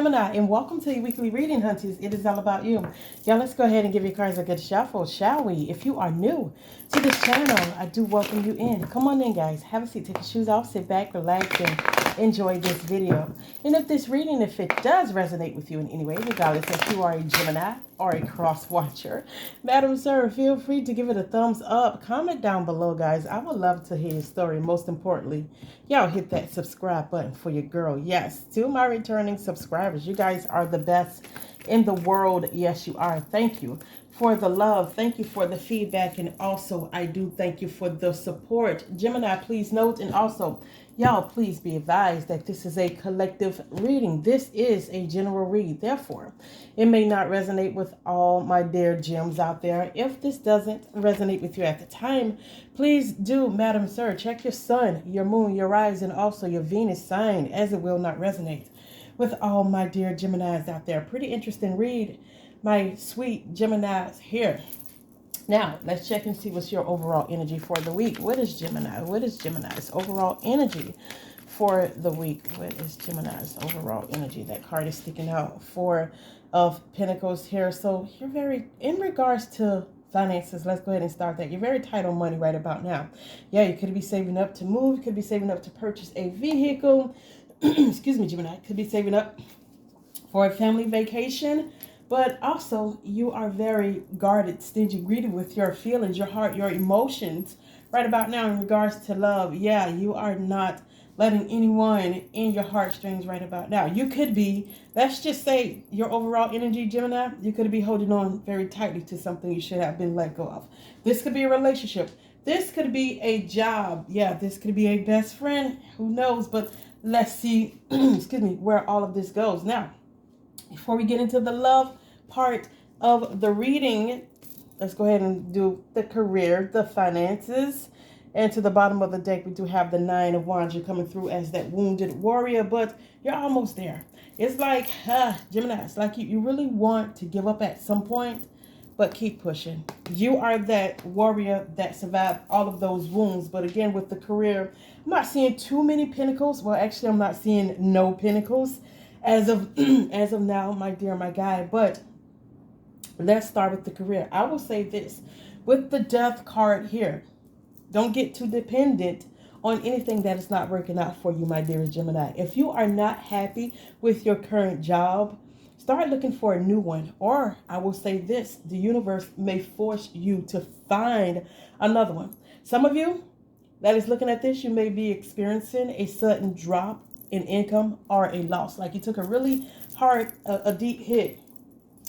Gemini, and welcome to your weekly reading, Hunties. It is all about you. Y'all, let's go ahead and give your cards a good shuffle, shall we? If you are new to this channel, I do welcome you in. Come on in, guys. Have a seat, take your shoes off, sit back, relax, and enjoy this video. And if this reading, if it does resonate with you in any way, regardless if you are a Gemini or a cross watcher, Madam Sir, feel free to give it a thumbs up. Comment down below, guys. I would love to hear your story. Most importantly, y'all hit that subscribe button for your girl. Yes, to my returning subscribers, you guys are the best in the world. Yes, you are. Thank you for the love. Thank you for the feedback. And also, I do thank you for the support. Gemini, please note, and also, y'all, please be advised that this is a collective reading. This is a general read. Therefore, it may not resonate with all my dear gems out there. If this doesn't resonate with you at the time, please do, Madam Sir, check your sun, your moon, your rise, and also your Venus sign, as it will not resonate with all my dear Geminis out there. Pretty interesting read, my sweet Geminis here. Now, let's check and see what's your overall energy for the week. What is Gemini? What is Gemini's overall energy for the week? What is Gemini's overall energy? That card is sticking out. Four of Pentacles here. So you're very, in regards to finances, let's go ahead and start that. You're very tight on money right about now. Yeah, you could be saving up to move. You could be saving up to purchase a vehicle. Excuse me, Gemini. Could be saving up for a family vacation. But also, you are very guarded, stingy, greedy with your feelings, your heart, your emotions right about now in regards to love. Yeah, you are not letting anyone in your heartstrings right about now. You could be, let's just say your overall energy, Gemini, you could be holding on very tightly to something you should have been let go of. This could be a relationship. This could be a job. Yeah, this could be a best friend. Who knows? But let's see, excuse me, where all of this goes. Now, before we get into the love part of the reading, let's go ahead and do the career, the finances, and to the bottom of the deck we do have the Nine of Wands. You're coming through as that wounded warrior, but you're almost there. It's like Gemini, it's like you really want to give up at some point, but keep pushing. You are that warrior that survived all of those wounds. But again, with the career, I'm not seeing too many pentacles. Well, actually, I'm not seeing no pentacles as of as of now, my dear, my guy. But let's start with the career. I will say this. With the Death card here, don't get too dependent on anything that is not working out for you, my dearest Gemini. If you are not happy with your current job, start looking for a new one. Or I will say this, the universe may force you to find another one. Some of you that is looking at this, you may be experiencing a sudden drop in income or a loss. Like you took a really hard, a deep hit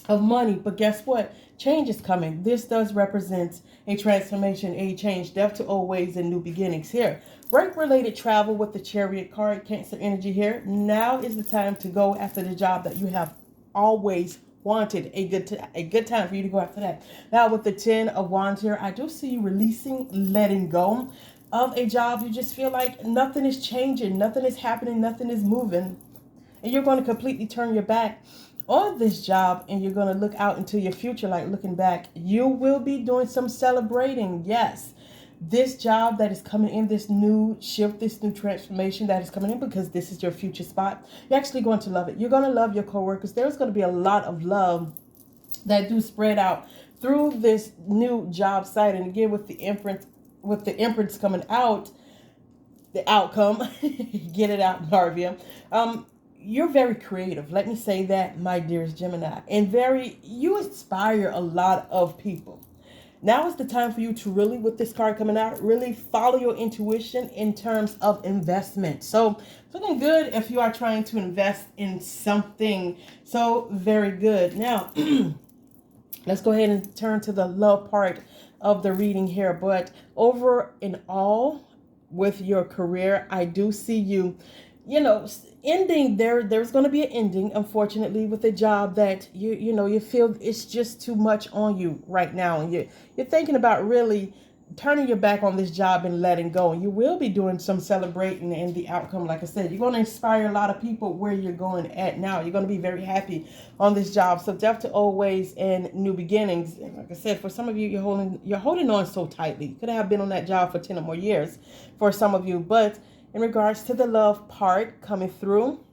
of money, but guess what? Change is coming. This does represent a transformation, a change, death to old ways and new beginnings here. Work-related travel with the Chariot card, Cancer energy here. Now is the time to go after the job that you have always wanted. A good time for you to go after that. Now with the Ten of Wands here, I do see you releasing, letting go of a job. You just feel like nothing is changing, nothing is happening, nothing is moving, and you're going to completely turn your back on this job, and you're going to look out into your future. Like looking back, you will be doing some celebrating. Yes, this job that is coming in, this new shift, this new transformation that is coming in, because this is your future spot, you're actually going to love it. You're going to love your coworkers. There's going to be a lot of love that do spread out through this new job site. And again, with the Empress coming out, the outcome, get it out, Narvia. You're very creative. Let me say that, my dearest Gemini. And you inspire a lot of people. Now is the time for you to really, with this card coming out, really follow your intuition in terms of investment. So looking good if you are trying to invest in something. So very good. Now, let's go ahead and turn to the love part of the reading here. But over in all, with your career, I do see you, ending there's going to be an ending, unfortunately, with a job that you feel it's just too much on you right now, and you're thinking about really turning your back on this job and letting go. And you will be doing some celebrating in the outcome. Like I said, you're going to inspire a lot of people where you're going at now. You're going to be very happy on this job. So death to old ways and new beginnings. And like I said, for some of you, you're holding on so tightly. You could have been on that job for 10 or more years for some of you. But in regards to the love part coming through,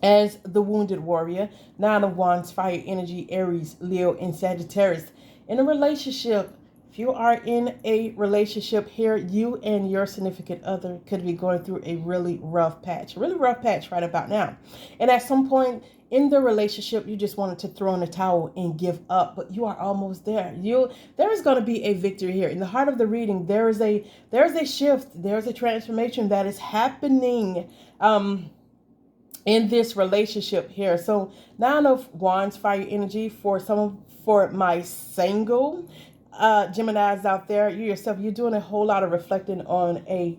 as the wounded warrior. Nine of Wands, fire energy, Aries, Leo, and Sagittarius. In a relationship, if you are in a relationship here, you and your significant other could be going through a really rough patch right about now. And at some point in the relationship, you just wanted to throw in the towel and give up, but you are almost there. There is going to be a victory here. In the heart of the reading, there is a shift, there's a transformation that is happening in this relationship here. So Nine of Wands, fire energy, for my single Geminis out there, you yourself, you're doing a whole lot of reflecting on a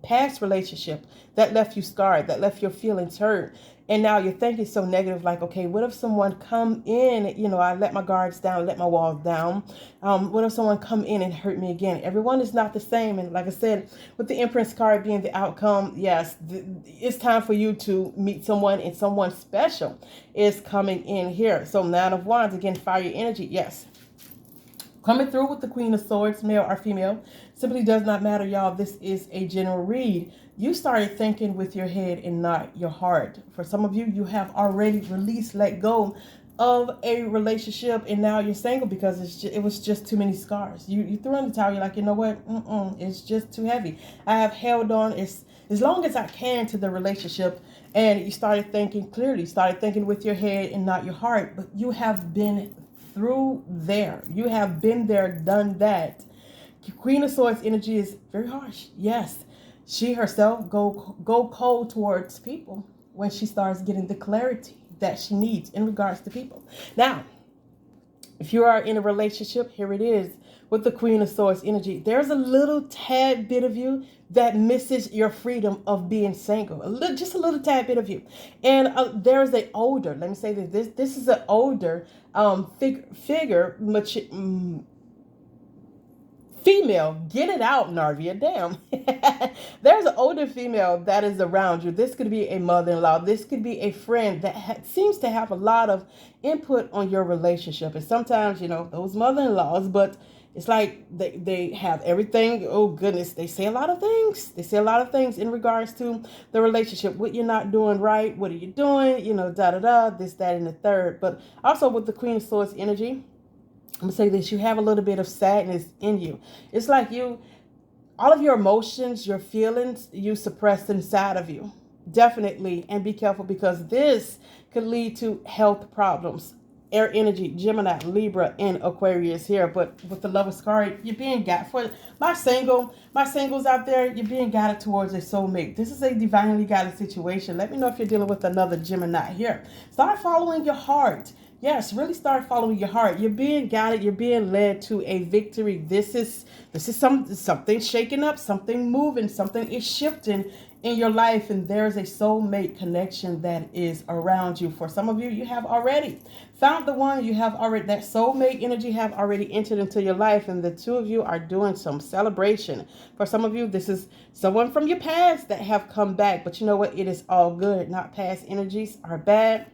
past relationship that left you scarred, that left your feelings hurt. And now you're thinking so negative, like, okay, what if someone come in, I let my guards down, let my walls down. What if someone come in and hurt me again? Everyone is not the same. And like I said, with the Empress card being the outcome, yes, it's time for you to meet someone, and someone special is coming in here. So Nine of Wands, again, fire energy, yes. Coming through with the Queen of Swords, male or female, simply does not matter, y'all. This is a general read. You started thinking with your head and not your heart. For some of you, you have already released, let go of a relationship, and now you're single because it was just too many scars. You threw in the towel. You're like, you know what? It's just too heavy. I have held on as long as I can to the relationship, and you started thinking clearly. You started thinking with your head and not your heart. But you have been through there. You have been there, done that. Queen of Swords energy is very harsh. Yes, she herself go cold towards people when she starts getting the clarity that she needs in regards to people. Now, if you are in a relationship, here it is with the Queen of Swords energy. There's a little tad bit of you that misses your freedom of being single. Just a little tad bit of you. And there's an older, let me say this is an older figure, female. Get it out, Narvia. Damn. There's an older female that is around you. This could be a mother-in-law. This could be a friend that seems to have a lot of input on your relationship. And sometimes, those mother-in-laws, but it's like they have everything. Oh, goodness. They say a lot of things. They say a lot of things in regards to the relationship. What you're not doing right. What are you doing? Da-da-da, this, that, and the third. But also with the Queen of Swords energy, I'm going to say this. You have a little bit of sadness in you. It's like all of your emotions, your feelings, you suppress inside of you. Definitely. And be careful, because this could lead to health problems. Air energy, Gemini, Libra, and Aquarius here. But with the Lover's card, you're being guided. For my singles out there, you're being guided towards a soulmate. This is a divinely guided situation. Let me know if you're dealing with another Gemini here. Start following your heart. Yes, really start following your heart. You're being guided. You're being led to a victory. This is something shaking up, something moving, something is shifting in your life, and there's a soulmate connection that is around you. For some of you, you have already found the one. You have already, that soulmate energy have already entered into your life, and the two of you are doing some celebration. For some of you, this is someone from your past that have come back, but you know what? It is all good. Not past energies are bad.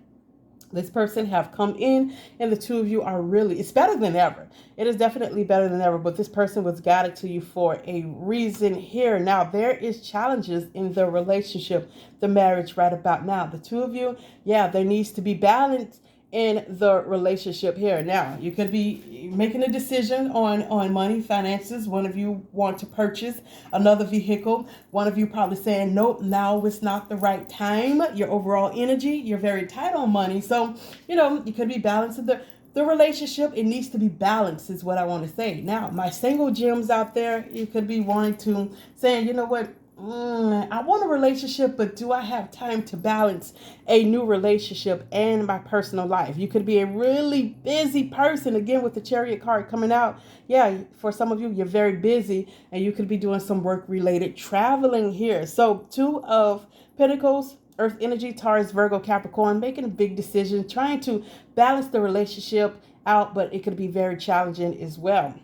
This person have come in, and the two of you are really, it's better than ever. It is definitely better than ever, but this person was guided to you for a reason here. Now, there is challenges in the relationship, the marriage right about now. The two of you, there needs to be balance in the relationship here. Now, you could be making a decision on money, finances. One of you want to purchase another vehicle. One of you probably saying, nope, now it's not the right time. Your overall energy, you're very tight on money. So, you could be balancing the relationship. It needs to be balanced is what I want to say. Now, my single gems out there, you could be wanting to saying, you know what? I want a relationship, but do I have time to balance a new relationship and my personal life? You could be a really busy person. Again, with the Chariot card coming out. Yeah, for some of you, you're very busy, and you could be doing some work-related traveling here. So, Two of Pentacles, Earth energy, Taurus, Virgo, Capricorn, making a big decision, trying to balance the relationship out, but it could be very challenging as well.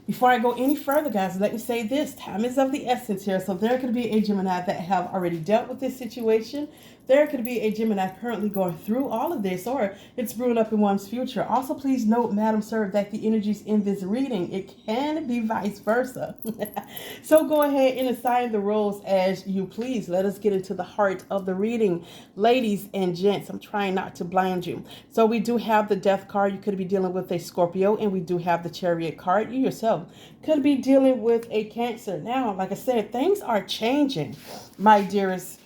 Before I go any further, guys, let me say this. Time is of the essence here. So there could be a Gemini that have already dealt with this situation. there could be a Gemini currently going through all of this, or it's brewing up in one's future. Also, please note, Madam Sir, that the energies in this reading, it can be vice versa. So go ahead and assign the roles as you please. Let us get into the heart of the reading. Ladies and gents, I'm trying not to blind you. So we do have the Death card. You could be dealing with a Scorpio, and we do have the Chariot card. You yourself could be dealing with a Cancer. Now, like I said, things are changing, my dearest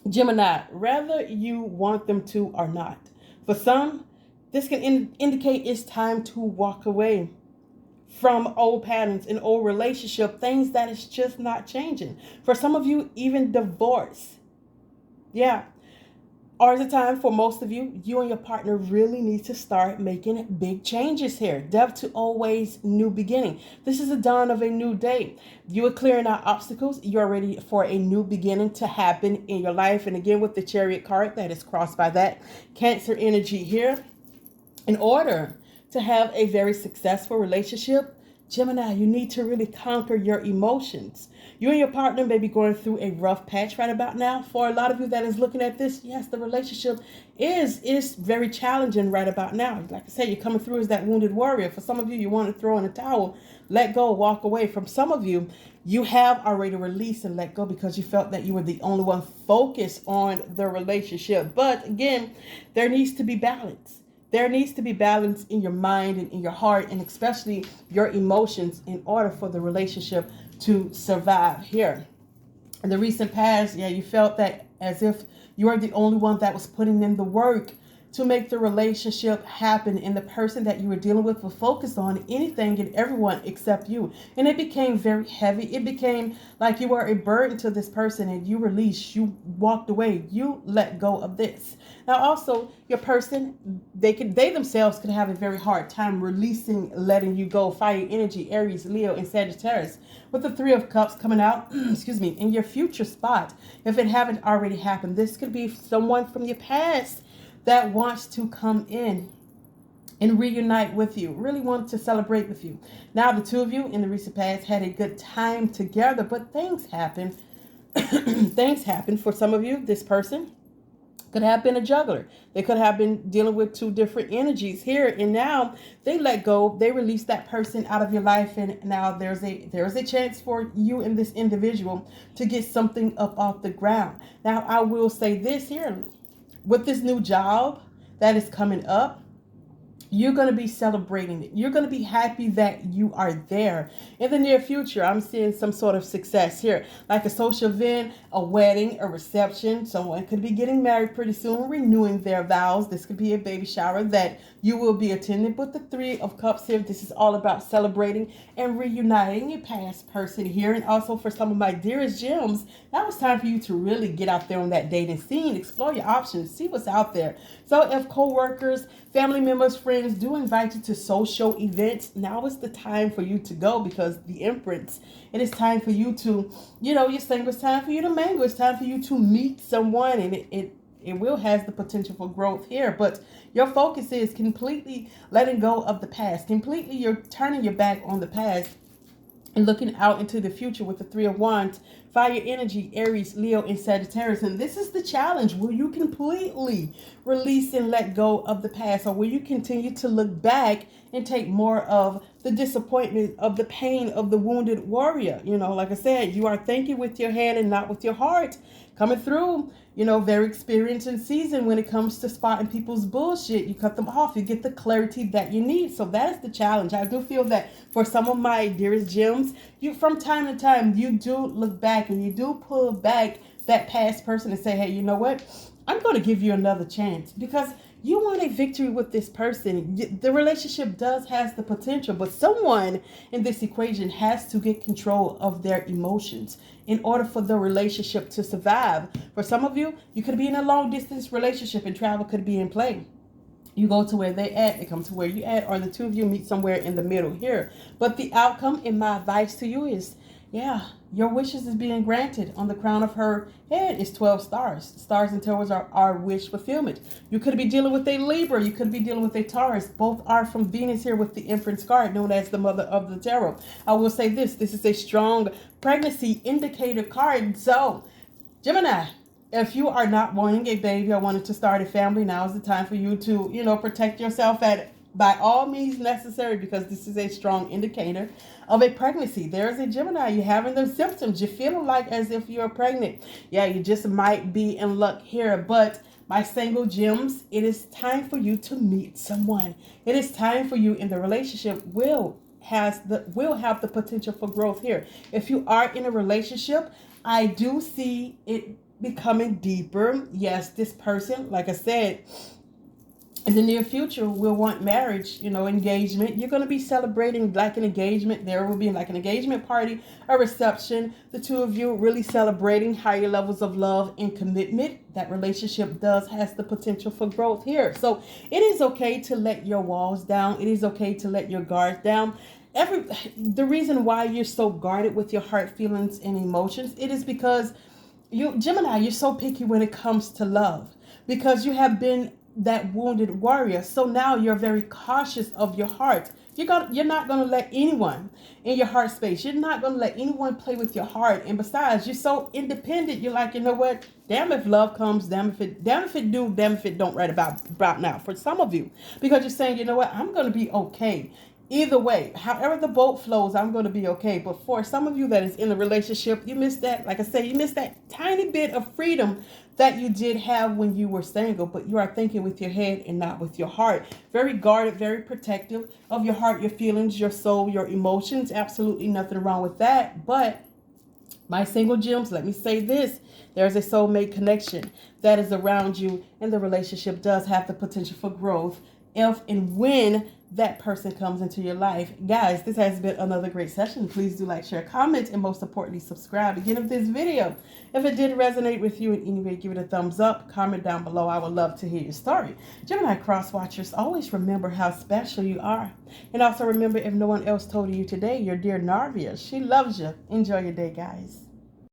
Gemini, whether you want them to or not. For some, this can indicate it's time to walk away from old patterns and old relationship, things that is just not changing. For some of you, even divorce. Yeah. Or is it time for most of you, you and your partner really need to start making big changes here. Death to always new beginning. This is the dawn of a new day. You are clearing out obstacles. You're ready for a new beginning to happen in your life. And again, with the Chariot card that is crossed by that Cancer energy here, in order to have a very successful relationship, Gemini, you need to really conquer your emotions. You and your partner may be going through a rough patch right about now. For a lot of you that is looking at this, yes, the relationship is very challenging right about now. Like I said, you're coming through as that wounded warrior. For some of you, you want to throw in a towel, let go, walk away. From some of you, you have already released and let go because you felt that you were the only one focused on the relationship. But again, there needs to be balance. There needs to be balance in your mind and in your heart, and especially your emotions, in order for the relationship to survive here. In the recent past, yeah, you felt that as if you are the only one that was putting in the work to make the relationship happen, and the person that you were dealing with was focused on anything and everyone except you. And it became very heavy. It became like you were a burden to this person, and you released, you walked away, you let go of this. Now also, your person, they themselves could have a very hard time releasing, letting you go. Fire energy, Aries, Leo, and Sagittarius. With the Three of Cups coming out, excuse me, in your future spot, if it haven't already happened, this could be someone from your past that wants to come in and reunite with you, really want to celebrate with you. Now, the two of you in the recent past had a good time together, but things happen. Things happen. For some of you, this person could have been a juggler. They could have been dealing with two different energies here, and now they let go. They release that person out of your life, and now there's a chance for you and this individual to get something up off the ground. Now, I will say this here. With this new job that is coming up, you're going to be celebrating it. You're going to be happy that you are there. In the near future, I'm seeing some sort of success here, like a social event, a wedding, a reception. Someone could be getting married pretty soon, renewing their vows. This could be a baby shower that you will be attending. But the Three of Cups here, this is all about celebrating and reuniting your past person here. And also for some of my dearest gems, now it's time for you to really get out there on that dating scene, explore your options, see what's out there. So if co-workers, family members, friends do invite you to social events, now is the time for you to go, because the Empress, it is time for you to, you're single, it's time for you to mango, it's time for you to meet someone, and it will has the potential for growth here. But your focus is completely letting go of the past. Completely, you're turning your back on the past and looking out into the future with the Three of Wands, fire energy, Aries, Leo, and Sagittarius. And this is the challenge. Will you completely release and let go of the past? Or will you continue to look back and take more of the disappointment, of the pain of the wounded warrior? Like I said, you are thinking with your head and not with your heart. Coming through, very experienced and seasoned when it comes to spotting people's bullshit. You cut them off. You get the clarity that you need. So that is the challenge. I do feel that for some of my dearest gems, you from time to time, you do look back and you do pull back that past person and say, hey, you know what? I'm going to give you another chance, because you want a victory with this person. The relationship has the potential, but someone in this equation has to get control of their emotions in order for the relationship to survive. For some of you, you could be in a long distance relationship and travel could be in play. You go to where they at, they come to where you at, or the two of you meet somewhere in the middle here. But the outcome, in my advice to you, is, your wishes is being granted. On the crown of her head is 12 stars. Stars and towards our wish fulfillment. You could be dealing with a Libra. You could be dealing with a Taurus. Both are from Venus here with the Empress card, known as the mother of the tarot. I will say this is a strong pregnancy indicator card. So, Gemini, if you are not wanting a baby or wanting to start a family, now is the time for you to, protect yourself by all means necessary, because this is a strong indicator of a pregnancy. There's a Gemini. You're having the symptoms. You're feeling like as if you're pregnant. Yeah, you just might be in luck here. But my single gems, it is time for you to meet someone. It is time for you in the relationship will have the potential for growth here. If you are in a relationship, I do see it becoming deeper. Yes, this person, like I said, in the near future will want marriage, engagement. You're going to be celebrating like an engagement. There will be like an engagement party, a reception. The two of you really celebrating higher levels of love and commitment. That relationship has the potential for growth here. So it is okay to let your walls down. It is okay to let your guards down. The reason why you're so guarded with your heart, feelings, and emotions, it is because Gemini, you're so picky when it comes to love, because you have been that wounded warrior. So now you're very cautious of your heart. You're not going to let anyone in your heart space. You're not going to let anyone play with your heart. And besides, you're so independent. You're like, you know what? Damn if love comes. Damn if it do. Damn if it don't. Right about now. For some of you, because you're saying, you know what? I'm going to be okay. Either way, however the boat flows, I'm going to be okay. But for some of you that is in a relationship, you missed that. Like I said, you missed that tiny bit of freedom that you did have when you were single. But you are thinking with your head and not with your heart. Very guarded, very protective of your heart, your feelings, your soul, your emotions. Absolutely nothing wrong with that. But my single gems, let me say this. There's a soulmate connection that is around you, and the relationship does have the potential for growth if and when that person comes into your life. Guys, this has been another great session. Please do like, share, comment, and most importantly, subscribe again of this video. If it did resonate with you in any way, give it a thumbs up, comment down below. I would love to hear your story. Gemini cross watchers, always remember how special you are. And also remember, if no one else told you today, your dear Narvia, she loves you. Enjoy your day, guys.